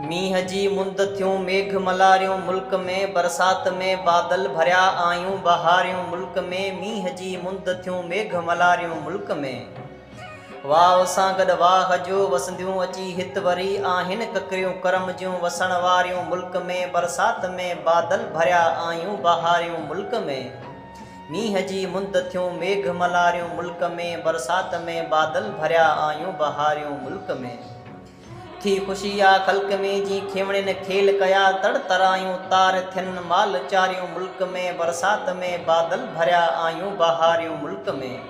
मींह जी मुंद थियूं मेघ मलारियूं मुल्क में, बरसात में बादल भरिया आयूं बहारियूं मुल्क में। मींह जी मुंद थियूं मेघ मलारियूं मुल्क में, वाह सां गॾु वाह जो वसंदियूं अची हित वरी आहिनि ककरियूं करम जूं वसण वारियूं मुल्क में। बरसात में बादल भरिया आयूं बहारियूं मुल्क में। मींह जी मुंद थियूं मेघ मलारियूं मुल्क में, बरसात में बादल भरिया आयूं बहारियूं मुल्क में। थी ख़ुशी आ ख़ल्क़ में जी खेवणिन खेल कया, तड़ तरायूं तार थियनि माल चारियूं मुल्क में। बरसात में बादल भरिया आयूं बहारियूं मुल्क में।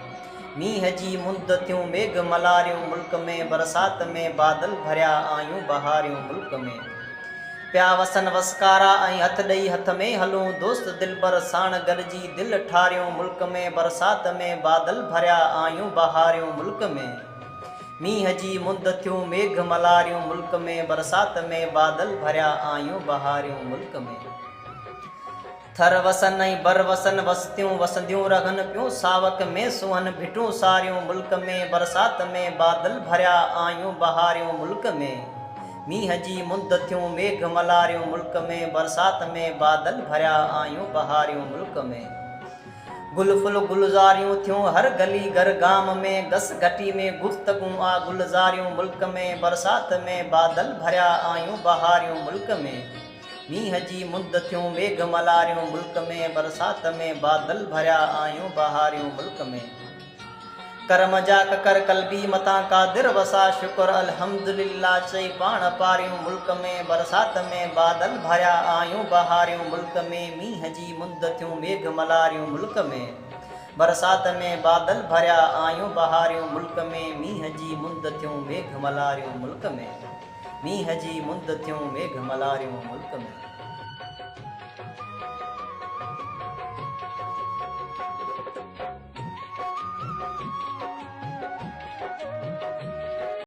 मींह जी मुंद थियूं मेघ मलारियूं मुल्क में, बरसात में बादल भरिया आयूं बहारियूं मुल्क में। प्या वसन वसकारा ऐं हथ ॾेई हथ में हलूं, दोस्त दिलबर साण गॾिजी दिलि ठारियूं मुल्क में। बरसात में बादल भरिया आयूं बहारियूं मुल्क में। मींह जी मुंद थियूं मेघ मलारियूं मुल्क में, बरसात में बादल भरिया आयूं बहारियूं मुल्क में। थर वसन ऐं बर वसन वसतियूं वसंदियूं रहनि पियूं, सावक में सुहन भिटूं सारियूं मुल्क में। बरसात में बादल भरिया आयूं बहारियूं मुल्क में। मींह जी मुंद थियूं मेघ मलारियूं मुल्क में, बरसात में बादल भरिया आयूं बहारियूं मुल्क में। गुल फुल गुलज़ारियूं थियूं हर गली घर गाम में, गस घटी में गुफ्तगू आ गुलज़ारियूं मुल्क में। बरसात में बादल भरिया आयूं बहारियूं मुल्क में। मींह जी मुंद थियूं मेघ मलारियूं मुल्क में, बरसात में बादल भरिया आयूं बहारियूं मुल्क में। करम जा ककर कलबी मता कादिर वसा, शुक्र अल्हम्दुलिल्लाह चई पाण पारियूं मुल्क में। बरसात में बादल भरिया आयूं बहारियूं मुल्क में। मींह जी मुंद थियूं मेघ मलारियूं मुल्क में, बरसात में बादल भरिया आयूं बहारियूं मुल्क में। मींह जी मुंद थियूं मेघ मलारियूं मुल्क में, मींह जी मुंद थियूं मेघ मलारियूं मुल्क में।